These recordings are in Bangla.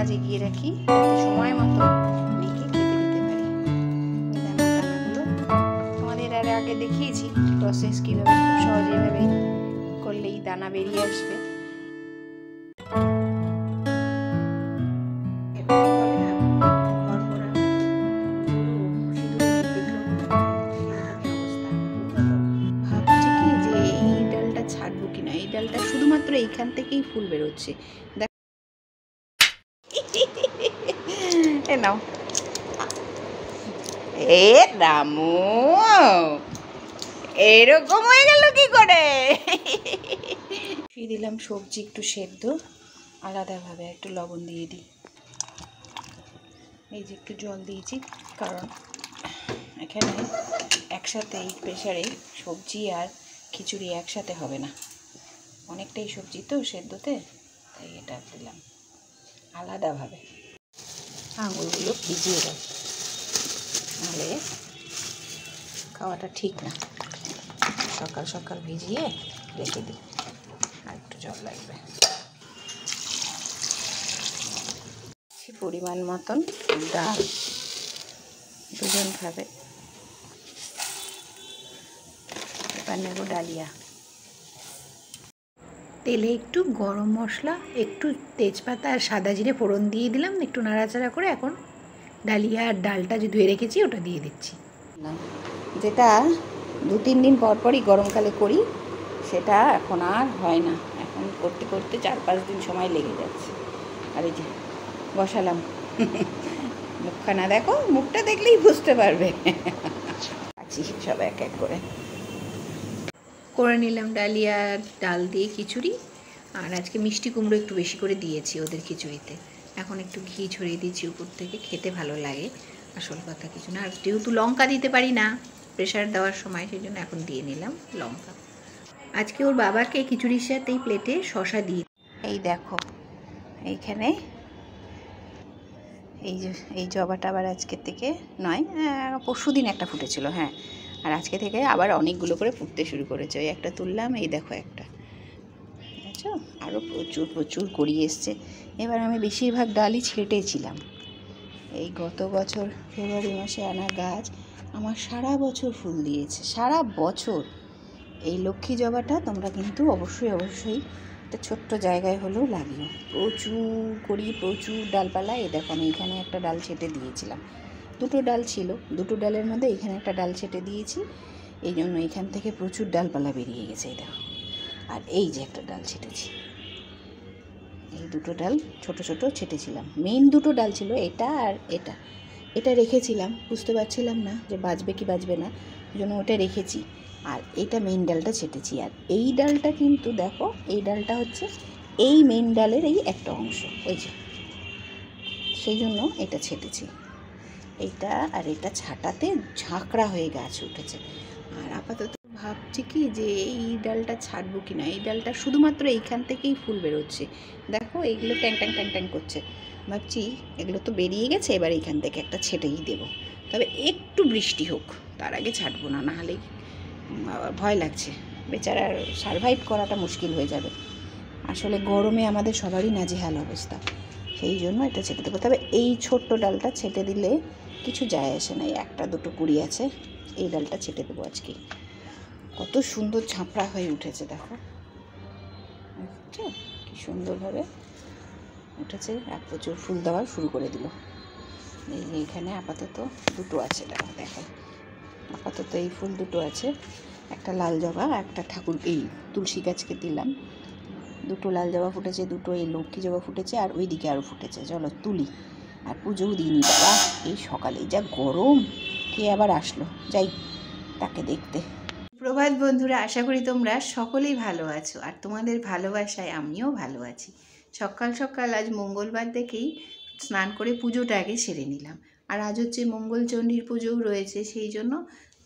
কাজ এগিয়ে রাখি যাতে সময় মতো মেয়েকে খেতে দিতে পারি। দানাগুলো তোমাদের আগে দেখিয়েছি প্রসেস কীভাবে, খুব সহজে এভাবে করলেই দানা বেরিয়ে আসবে। এই ডালটা শুধুমাত্র এইখান থেকেই ফুল বেরোচ্ছে। নাও এ রামু, এরকম হয়ে গেল কি করে? দিলাম সবজি একটু সেদ্ধ, আলাদাভাবে একটু লবণ দিয়ে দিই। এই যে একটু জল দিয়েছি, কারণ এখানে একসাথে এই প্রেসারে সবজি আর খিচুড়ি একসাথে হবে না, অনেকটাই সবজি তো সেদ্ধতে, তাই এটা দিলাম আলাদাভাবে। আঙুরগুলো ভিজিয়ে দাও, নাহলে খাওয়াটা ঠিক না। সকাল সকাল ভিজিয়ে রেখে দিই, আর একটু জল লাগবে। পরিমাণ মতন ডাল, দুজন খাবে। এবার নেব ডালিয়া। তেলে একটু গরম মশলা, একটু তেজপাতা আর সাদা জিরে ফোড়ন দিয়ে দিলাম, একটু নাড়াচাড়া করে এখন ডালিয়া আর ডালটা যে ধুয়ে রেখেছি ওটা দিয়ে দিচ্ছি। যেটা 2-3 দিন পর পরই গরমকালে করি, সেটা এখন আর হয় না। এখন করতে করতে 4-5 দিন সময় লেগে যাচ্ছে। আর এই যে বসালাম, মুখখানা দেখো, মুখটা দেখলেই বুঝতে পারবে। আছি সব এক এক করে নিলাম ডালিয়া ডাল দিয়ে খিচুড়ি। আর আজকে মিষ্টি কুমড়ো একটু বেশি করে দিয়েছি ওদের খিচুড়িতে। এখন একটু ঘি ছড়িয়ে দিচ্ছি উপর থেকে, খেতে ভালো লাগে, আসল কথা কিছু না। আর যেহেতু লঙ্কা দিতে পারি না প্রেশার দেওয়ার সময়, সেই জন্য এখন দিয়ে নিলাম লঙ্কা। আজকে ওর বাবাকে খিচুড়ির সাথে এই প্লেটে শশা দিই। এই দেখো এইখানে এই জবাটা আবার আজকে থেকে নয়, পরশুদিন একটা ফুটেছিল, হ্যাঁ, আর আজকে থেকে আবার অনেকগুলো করে ফুটতে শুরু করেছে। ওই একটা তুললাম, এই দেখো একটা, বুঝছো, আরও প্রচুর প্রচুর করি এসছে। এবার আমি বেশিরভাগ ডালই ছেটেছিলাম। এই গত বছর ফেব্রুয়ারি মাসে আনা গাছ আমার সারা বছর ফুল দিয়েছে, সারা বছর। এই লক্ষ্মী জবাটা তোমরা কিন্তু অবশ্যই অবশ্যই একটা ছোট্ট জায়গায় হলেও লাগিও। প্রচুর করি, প্রচুর ডালপালা। এই দেখো আমি এখানে একটা ডাল ছেটে দিয়েছিলাম, 2টো ডাল ছিল, 2টো ডালের মধ্যে এখানে একটা ডাল ছেটে দিয়েছি, এই জন্য এখান থেকে প্রচুর ডালপালা বেরিয়ে গেছে। এই দেখো, আর এই যে একটা ডাল ছেটেছি, এই 2টো ডাল ছোট ছোট ছেটেছিলাম। মেইন 2টো ডাল ছিল, এটা আর এটা রেখেছিলাম, বুঝতে পারছিলাম না যে বাজবে কি বাজবে না, ওই জন্য ওটা রেখেছি। আর এটা মেইন ডালটা ছেটেছি। আর এই ডালটা কিন্তু দেখো, এই ডালটা হচ্ছে এই মেইন ডালের এই একটা অংশ, ওই যে, সেই জন্য এটা ছেটেছি। এইটা আর এটা ছাটাতে ঝাঁকড়া হয়ে গাছ উঠেছে। আর আপাতত ভাবছি কি যে এই ডালটা ছাড়বো কি না। এই ডালটা শুধুমাত্র এইখান থেকেই ফুল বেরোচ্ছে, দেখো এইগুলো ট্যাং ট্যাং ট্যাং ট্যাং করছে। ভাবছি এগুলো তো বেরিয়ে গেছে, এবার এইখান থেকে একটা ছেটেই দেবো। তবে একটু বৃষ্টি হোক, তার আগে ছাড়বো না, নাহলেই ভয় লাগছে, বেচারার সারভাইভ করাটা মুশকিল হয়ে যাবে। আসলে গরমে আমাদের সবারই নাজেহাল অবস্থা, সেই জন্য এটা ছেটে দেবো। তবে এই ছোট্ট ডালটা ছেটে দিলে কিছু যায় আসে না, 1-2টো কুড়ি আছে, এই ডালটা ছেটে দেবো আজকে। কত সুন্দর ঝাঁপড়া হয়ে উঠেছে দেখো, বুঝছো কি সুন্দরভাবে উঠেছে। আর প্রচুর ফুল দেওয়া শুরু করে দিল। এই যে এখানে আপাতত 2টো আছে, দেখো আপাতত এই ফুল 2টো আছে, একটা লাল জবা, একটা ঠাকুর এই তুলসী গাছকে দিলাম। 2টো লাল জবা ফুটেছে, 2টো এই লক্ষ্মী জবা ফুটেছে, আর ওই দিকে আরও ফুটেছে। চলো তুলি, আর পুজোও দিইনি বাবা, এই সকালে যা গরম। কে আবার আসলো, যাই তাকে দেখতে। প্রভাত বন্ধুরা, আশা করি তোমরা সকলেই ভালো আছো, আর তোমাদের ভালোবাসায় আমিও ভালো আছি। সকাল সকাল আজ মঙ্গলবার দেখেই স্নান করে পুজোটা আগে সেরে নিলাম। আর আজ হচ্ছে মঙ্গলচণ্ডীর পুজোও রয়েছে, সেই জন্য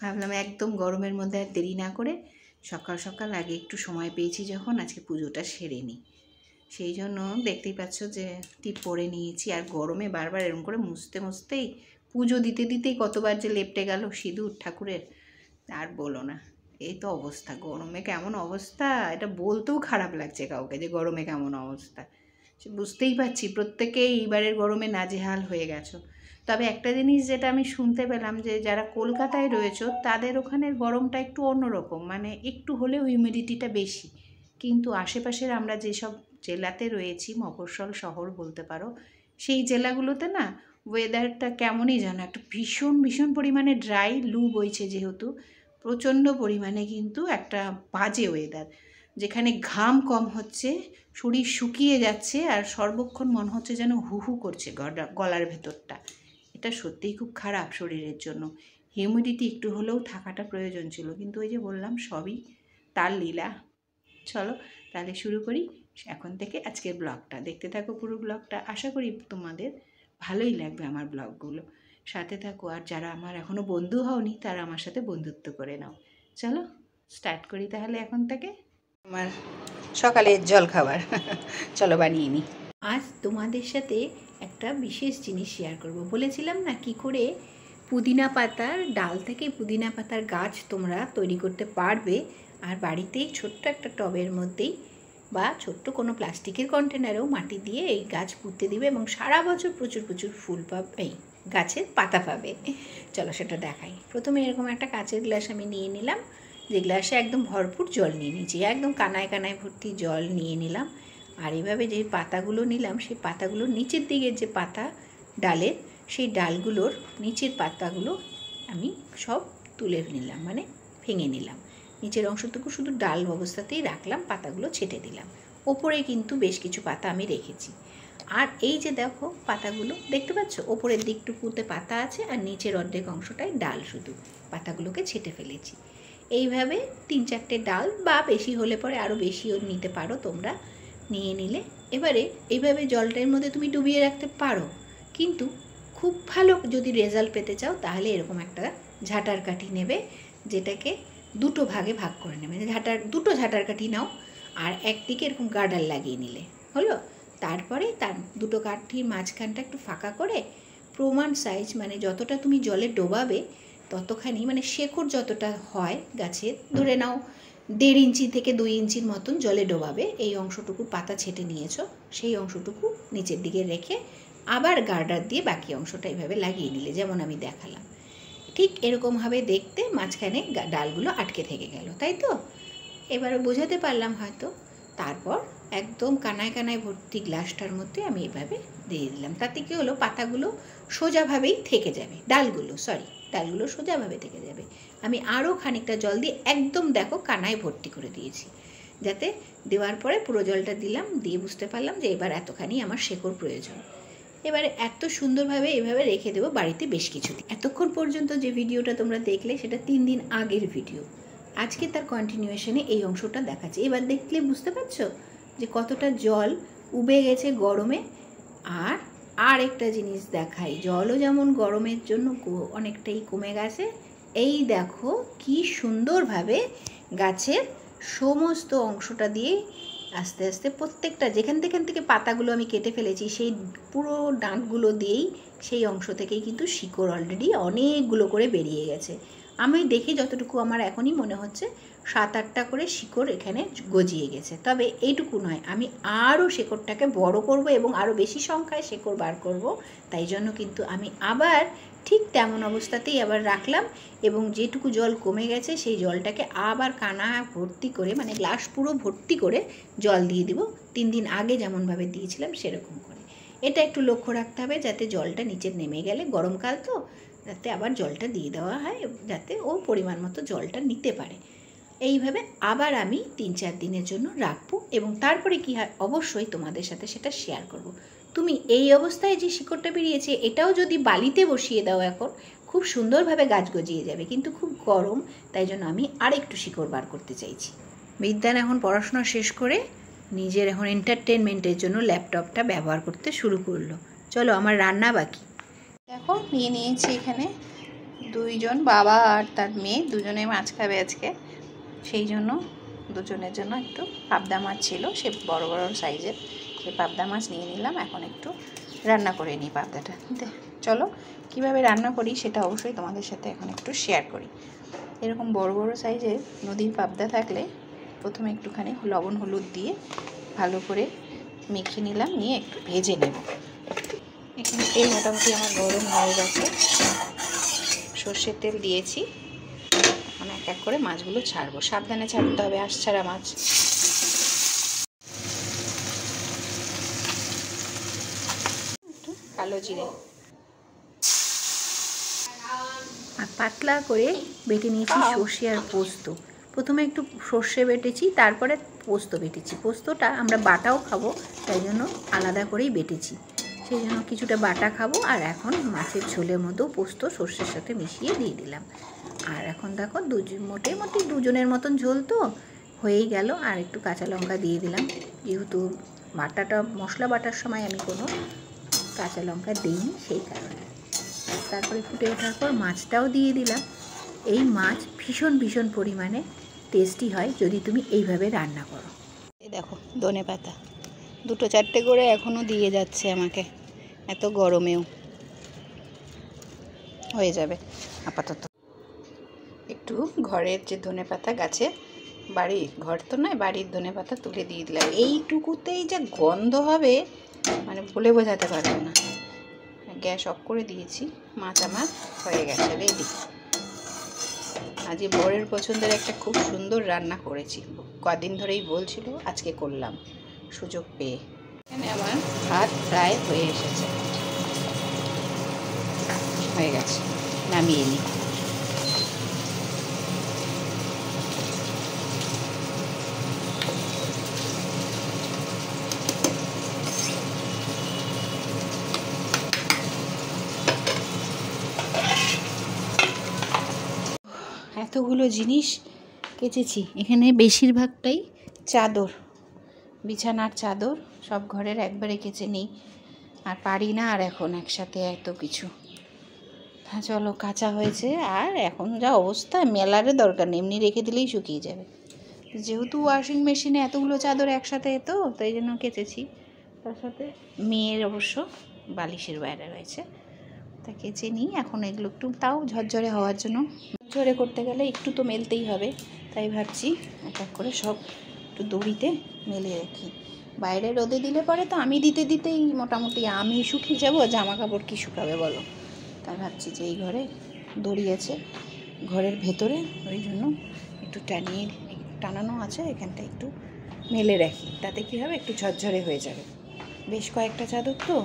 ভাবলাম একদম গরমের মধ্যে আর দেরি না করে সকাল সকাল আগে একটু সময় পেয়েছি যখন, আজকে পুজোটা সেরে নিই। সেই জন্য দেখতেই পাচ্ছ যে টিপ পরে নিয়েছি। আর গরমে বারবার এরকম করে মুছতে মুছতেই, পুজো দিতে দিতেই কতবার যে লেপটে গেল সিঁদুর ঠাকুরের, আর বলো না। এই তো অবস্থা, গরমে কেমন অবস্থা, এটা বলতেও খারাপ লাগছে কাউকে যে গরমে কেমন অবস্থা। বুঝতেই পারছি প্রত্যেকেই এইবারের গরমে নাজেহাল হয়ে গেছো। তবে একটা জিনিস যেটা আমি শুনতে পেলাম, যে যারা কলকাতায় রয়েছো তাদের ওখানের গরমটা একটু অন্যরকম, মানে একটু হলেও হিউমিডিটিটা বেশি। কিন্তু আশেপাশের আমরা যেসব জেলাতে রয়েছি, মফস্বল শহর বলতে পারো, সেই জেলাগুলোতে না ওয়েদারটা কেমনই যেন একটা ভীষণ ভীষণ পরিমাণে ড্রাই, লু বইছে যেহেতু, প্রচণ্ড পরিমাণে কিন্তু একটা বাজে ওয়েদার, যেখানে ঘাম কম হচ্ছে, শরীর শুকিয়ে যাচ্ছে, আর সর্বক্ষণ মনে হচ্ছে যেন হু হু করছে গলার ভেতরটা। এটা সত্যিই খুব খারাপ শরীরের জন্য। হিউমিডিটি একটু হলেও থাকাটা প্রয়োজন ছিল, কিন্তু ওই যে বললাম সবই তার লীলা। চলো তাহলে শুরু করি এখন থেকে আজকের ব্লগটা। দেখতে থাকো পুরো ব্লগটা, আশা করি তোমাদের ভালোই লাগবে আমার ব্লগগুলো। সাথে থাকো, আর যারা আমার এখনও বন্ধু হওনি তারা আমার সাথে বন্ধুত্ব করে নাও। চলো স্টার্ট করি তাহলে এখন থেকে আমার সকালের জলখাবার। চলো বানিয়ে নিই। আজ তোমাদের সাথে একটা বিশেষ জিনিস শেয়ার করব। বলেছিলাম না কি করে পুদিনা পাতার ডাল থেকে পুদিনা পাতার গাছ তোমরা তৈরি করতে পারবে, আর বাড়িতেই ছোট্ট একটা টবের মধ্যেই বা ছোট্ট কোনো প্লাস্টিকের কন্টেনারেও মাটি দিয়ে এই গাছ পুঁতে দিবে এবং সারা বছর প্রচুর প্রচুর ফুল পাবে, এই গাছের পাতা পাবে। চলো সেটা দেখাই। প্রথমে এরকম একটা কাচের গ্লাস আমি নিয়ে নিলাম, যে গ্লাসে একদম ভরপুর জল নিয়ে নিয়েছি, একদম কানায় কানায় ভর্তি জল নিয়ে নিলাম। আর এইভাবে যে পাতাগুলো নিলাম, সেই পাতাগুলোর নিচের দিকের যে পাতা ডালের, সেই ডালগুলোর নিচের পাতাগুলো আমি সব তুলে নিলাম, মানে ভেঙে নিলাম। নিচের অংশটুকু শুধু ডাল অবস্থাতেই রাখলাম, পাতাগুলো ছেটে দিলাম। ওপরে কিন্তু বেশ কিছু পাতা আমি রেখেছি। আর এই যে দেখো পাতাগুলো দেখতে পাচ্ছ, ওপরের দিকটুকুতে পাতা আছে আর নিচের অর্ধেক অংশটাই ডাল, শুধু পাতাগুলোকে ছেটে ফেলেছি। এইভাবে 3-4টে ডাল বা বেশি হলে পরে আরও বেশিও নিতে পারো তোমরা, নিয়ে নিলে এবারে এইভাবে জলটার মধ্যে তুমি ডুবিয়ে রাখতে পারো। কিন্তু খুব ভালো যদি রেজাল্ট পেতে চাও তাহলে এরকম একটা ঝাঁটার কাঠি নেবে, যেটাকে দুটো ভাগে ভাগ করে নেবে। দুটো ঝাঁটার কাঠি নাও, আর একদিকে এরকম গার্ডার লাগিয়ে নিলে হলো। তারপরে তার দুটো কাঠির মাঝখানটা একটু ফাঁকা করে প্রমাণ সাইজ, মানে যতটা তুমি জলে ডোবাবে ততখানি, মানে শেকড় যতটা হয় গাছের, ধরে নাও 1.5 ইঞ্চি থেকে 2 ইঞ্চির মতন জলে ডোবাবে। এই অংশটুকু পাতা ছেটে নিয়েছো, সেই অংশটুকু নিচের দিকে রেখে আবার গার্ডার দিয়ে বাকি অংশটা এইভাবে লাগিয়ে নিলে, যেমন আমি দেখালাম। ঠিক এরকমভাবে দেখতে মাঝখানে ডালগুলো আটকে থেকে গেল, তাই তো? এবারে বোঝাতে পারলাম হয়তো। তারপর একদম কানায় কানায় ভর্তি গ্লাসটার মধ্যে আমি এভাবে দিয়ে দিলাম। তাতে কী হলো, পাতাগুলো সোজাভাবেই থেকে যাবে, ডালগুলো সোজাভাবে থেকে যাবে। আমি আরও খানিকটা জল দিয়ে একদম দেখো কানায় ভর্তি করে দিয়েছি, যাতে দেওয়ার পরে পুরো জলটা দিলাম, দিয়ে বুঝতে পারলাম যে এবার এতখানি আমার শেকড় প্রয়োজন। এবারে এত সুন্দরভাবে এভাবে রেখে দেবো বাড়িতে বেশ কিছুদিন। এতক্ষণ পর্যন্ত যে ভিডিওটা তোমরা দেখলে সেটা 3 দিন আগের ভিডিও। আজকে তার কন্টিনিউয়েশনে এই অংশটা দেখাচ্ছি। এবার দেখলে বুঝতে পারছো যে কতটা জল উবে গেছে গরমে। আর একটা জিনিস দেখাই, জলও যেমন গরমের জন্য অনেকটাই কমে গেছে। এই দেখো কি সুন্দরভাবে গাছের সমস্ত অংশটা দিয়ে আস্তে আস্তে প্রত্যেকটা যেখান থেকে পাতাগুলো আমি কেটে ফেলেছি, সেই পুরো ডাঁটগুলো দিয়েই সেই অংশ থেকেই কিন্তু শিকড় অলরেডি অনেকগুলো করে বেরিয়ে গেছে। আমি দেখে যতটুকু আমার এখনই মনে হচ্ছে 7-8টা করে শিকড় এখানে গজিয়ে গেছে। তবে এইটুকু নয়, আমি আরও শিকড়টাকে বড় করব এবং আরও বেশি সংখ্যায় শিকড় বার করব। তাই জন্য কিন্তু আমি আবার ঠিক তেমন অবস্থাতেই আবার রাখলাম, এবং যেটুকু জল কমে গেছে সেই জলটাকে আবার কানা ভর্তি করে, মানে গ্লাস পুরো ভর্তি করে জল দিয়ে দিব, 3 দিন আগে যেমনভাবে দিয়েছিলাম সেরকম করে। এটা একটু লক্ষ্য রাখতে হবে যাতে জলটা নিচে নেমে গেলে, গরমকাল তো, যাতে আবার জলটা দিয়ে দেওয়া হয়, যাতে ও পরিমাণ মতো জলটা নিতে পারে। এইভাবে আবার আমি 3-4 দিনের জন্য রাখবো, এবং তারপরে কী হয় অবশ্যই তোমাদের সাথে সেটা শেয়ার করব। তুমি এই অবস্থায় যে শিকড়টা বেরিয়েছে এটাও যদি বালিতে বসিয়ে দাও এখন, খুব সুন্দরভাবে গাছ গজিয়ে যাবে, কিন্তু খুব গরম, তাই জন্য আমি আরেকটু শিকড় বার করতে চাইছি। বিদ্যান এখন পড়াশোনা শেষ করে নিজের এখন এন্টারটেনমেন্টের জন্য ল্যাপটপটা ব্যবহার করতে শুরু করলো। চলো আমার রান্না বাকি। দেখো নিয়ে নিয়েছি এখানে 2 জন, বাবা আর তার মেয়ে, দুজনে মাছ খাবে আজকে, সেই জন্য দুজনের জন্য একটু পাবদা মাছ ছিল, সে বড় বড় সাইজের, সেই পাবদা মাছ নিয়ে নিলাম। এখন একটু রান্না করে নিই পাবদাটা। চলো কিভাবে রান্না করি সেটা অবশ্যই তোমাদের সাথে এখন একটু শেয়ার করি। এরকম বড় বড় সাইজের নদীর পাবদা থাকলে প্রথমে একটুখানি লবণ হলুদ দিয়ে ভালো করে মেখে নিলাম, নিয়ে একটু ভেজে নেব। এখানে তেল মোটামুটি আমার গরম হয়ে গেছে, সর্ষের তেল দিয়েছি। এখন এক এক করে মাছগুলো ছাড়বো, সাবধানে ছাড়তে হবে, আঁশ ছাড়া মাছ। একটু কালো জিরে আর পাতলা করে বেটে নিয়েছি সর্ষে আর পোস্ত। প্রথমে একটু সর্ষে বেটেছি, তারপরে পোস্ত বেটেছি। পোস্তটা আমরা বাটাও খাবো, তাই জন্য আলাদা করেই বেটেছি। সেই জন্য কিছুটা বাটা খাবো, আর এখন মাছের ঝোলের মতো পোস্ত সর্ষের সাথে মিশিয়ে দিয়ে দিলাম। আর এখন দেখো মোটামুটি দুজনের মতন ঝোল তো হয়েই গেল। আর একটু কাঁচা লঙ্কা দিয়ে দিলাম, যেহেতু মশলা বাটার সময় আমি কোনো কাঁচা লঙ্কা দিইনি, সেই কারণে। তারপরে ফুটে ওঠার পর মাছটাও দিয়ে দিলাম। এই মাছ ভীষণ পরিমাণে টেস্টি হয় যদি তুমি এইভাবে রান্না করো। এই দেখো ধনেপাতা 2-4টে করে এখনও দিয়ে যাচ্ছে আমাকে, এত গরমেও হয়ে যাবে আপাতত। একটু ঘরের যে ধনেপাতা গাছে, ঘর তো নয়, বাড়ির ধনেপাতা তুলে দিয়ে দিলাম। এইটুকুতেই যে গন্ধ হবে মানে বলে বোঝাতে পারবো না। গ্যাস অফ করে দিয়েছি, মাছ আমার হয়ে গেছে, রেডি। আজ বরের পছন্দের একটা খুব সুন্দর রান্না করেছি, কদিন ধরেই বলছিল, আজকে করলাম সুযোগ পেয়ে। এখানে আমার ভাত প্রায় হয়ে এসেছে, হয়ে গেছে, নামিয়ে নিই। এতগুলো জিনিস কেচেছি, এখানে বেশিরভাগটাই চাদর, বিছানার চাদর, সব ঘরের একবারে কেচে নিই, আর পারি না আর এখন একসাথে এত কিছু। হ্যাঁ চলো, কাঁচা হয়েছে। আর এখন যা অবস্থা, মেলারও দরকার নেই, এমনি রেখে দিলেই শুকিয়ে যাবে। যেহেতু ওয়াশিং মেশিনে এতগুলো চাদর একসাথে তো তাই জন্য কেচেছি। তার সাথে মেয়ের অবশ্য বালিশের বাইরে রয়েছে, তা কেচে নিই। এখন এগুলো একটু তাও ঝরঝরে হওয়ার জন্য, ঝরে করতে গেলে একটু তো মেলতেই হবে, তাই ভাবছি এক এক করে সব একটু দড়িতে মেলে রাখি। বাইরে রোদে দিলে পরে তো আমি দিতেই মোটামুটি আমি শুকিয়ে যাবো, জামা কাপড় কী শুকাবে বলো। তাই ভাবছি যে এই ঘরে দড়ি আছে ঘরের ভেতরে, ওই জন্য একটু টানানো আছে, এখানটা একটু মেলে রাখি, তাতে কী হবে একটু ঝরঝরে হয়ে যাবে। বেশ কয়েকটা চাদর তো,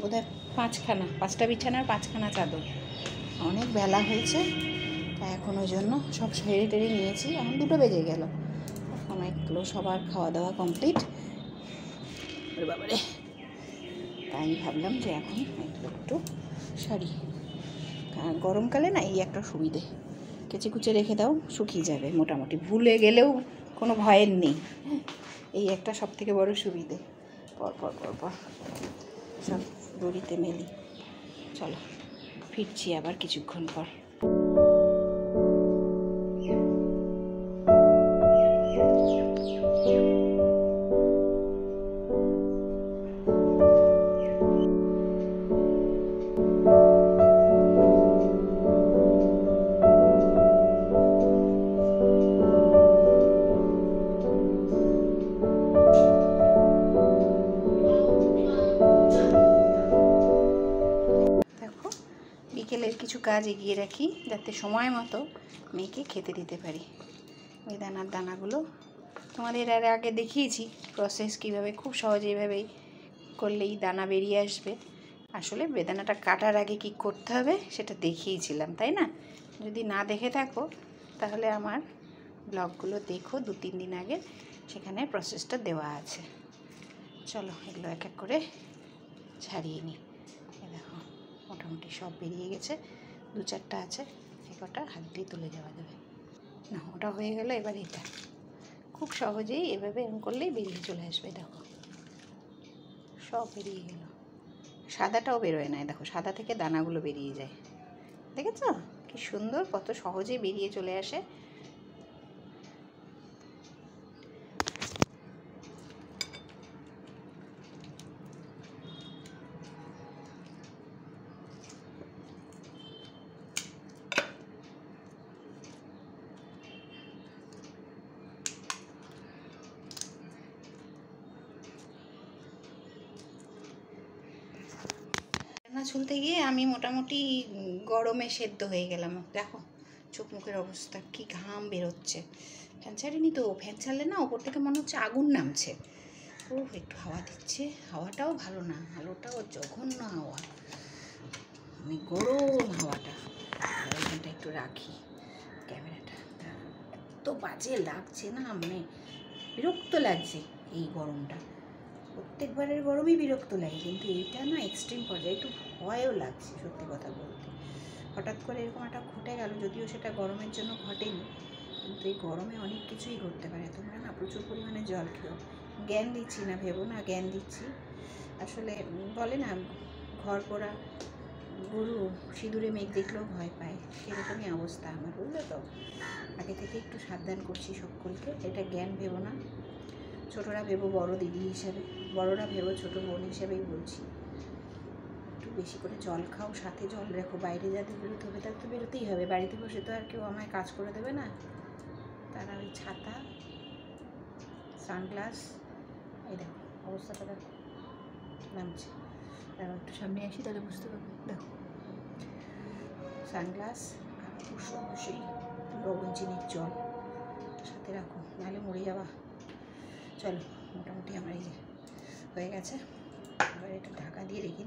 বোধহয় 5টা বিছানার 5খানা চাদর, অনেক বেলা হয়েছে। তা এখন ওই জন্য সব টেরে নিয়েছি। এখন 2টো বেজে গেল, এখন এগুলো সবার খাওয়া দাওয়া কমপ্লিট। বাবারে, তাই ভাবলাম যে এখন এগুলো একটু সারি। গরমকালে না এই একটা সুবিধে, কেচে কুচে রেখে দাও, শুকিয়ে যাবে মোটামুটি, ভুলে গেলেও কোনো ভয়ের নেই। এই একটা সবথেকে বড় সুবিধে। পর সব দড়িতে মেলি। চলো ফিরছি আবার কিছুক্ষণ পর। বিকেলের কিছু কাজ এগিয়ে রাখি যাতে সময় মতো মেয়েকে খেতে দিতে পারি। ওই দানাগুলো তোমাদের এর আগে দেখিয়েছি প্রসেস কীভাবে, খুব সহজে এইভাবেই করলেই দানা বেরিয়ে আসবে। আসলে বেদানাটা কাটার আগে কি করতে হবে সেটা দেখিয়েছিলাম, তাই না? যদি না দেখে থাকো তাহলে আমার ব্লগগুলো দেখো, 2-3 দিন আগে, সেখানে প্রসেসটা দেওয়া আছে। চলো এগুলো এক এক করে ছাড়িয়ে নিই। দেখো মোটামুটি সব বেরিয়ে গেছে, 2-4টা আছে, এ কটা হাত দিয়ে তুলে যাওয়া যাবে না। ওটা হয়ে গেল, এবার এটা খুব সহজেই এভাবে এরকম করলেই বেরিয়ে চলে আসবে। দেখো সব বেরিয়ে গেল, সাদাটাও বেরোয় না, দেখো সাদা থেকে দানাগুলো বেরিয়ে যায়, দেখেছো কি সুন্দর, কত সহজেই বেরিয়ে চলে আসে। রান্না চলতে গিয়ে আমি মোটামুটি গরমে সেদ্ধ হয়ে গেলাম। দেখো চোখ মুখের অবস্থা, কি ঘাম বেরোচ্ছে। ফ্যান ছাড়িনি তো, ফ্যান ছাড়লে না ওপর থেকে মনে হচ্ছে আগুন নামছে। ও একটু হাওয়া দিচ্ছে, হাওয়াটাও ভালো না, আলোটাও জঘন্য হাওয়া, মানে গরম হাওয়াটা। এখানটা একটু রাখি ক্যামেরাটা, এত বাজে লাগছে না, মানে বিরক্ত লাগছে এই গরমটা। প্রত্যেকবারের গরমই বিরক্ত লাগে, কিন্তু এইটা না এক্সট্রিম পর্যায়ে, একটু ভয়ও লাগছে সত্যি কথা বলতে। হঠাৎ করে এরকম একটা ঘটে গেল, যদিও সেটা গরমের জন্য ঘটেনি, কিন্তু এই গরমে অনেক কিছুই ঘটতে পারে। তোমরা না প্রচুর পরিমাণে জল খেও। জ্ঞান দিচ্ছি না, ভেবো না জ্ঞান দিচ্ছি। আসলে বলে না, ঘর পোড়া গরু সিঁদুরে মেঘ দেখলেও ভয় পায়, সেরকমই অবস্থা আমার, বুঝলে তো। আগে থেকে একটু সাবধান করছি সকলকে, এটা জ্ঞান ভেবো না। ছোটরা ভেবো বড় দিদি হিসেবে, বড়রা ভেবো ছোট বোন হিসেবেই বলছি। একটু বেশি করে জল খাও, সাথে জল রেখো। বাইরে যাতে বেরোতে হবে তার তো বেরোতেই হবে, বাড়িতে বসে তো আর কেউ আমায় কাজ করে দেবে না। তারা ওই ছাতা, সানগ্লাস, এই দেখো অবস্থাটা দেখো নামছে। তারা একটু সামনে আসি তাহলে বুঝতে পারবে। দেখো সানগ্লাস আর অবশ্যই লবণ চিনির জল সাথে রাখো, নাহলে মরে যাওয়া। চলো মোটামুটি আমার এই যে হয়ে গেছে, এবার এটা ঢাকা দিয়ে রেখে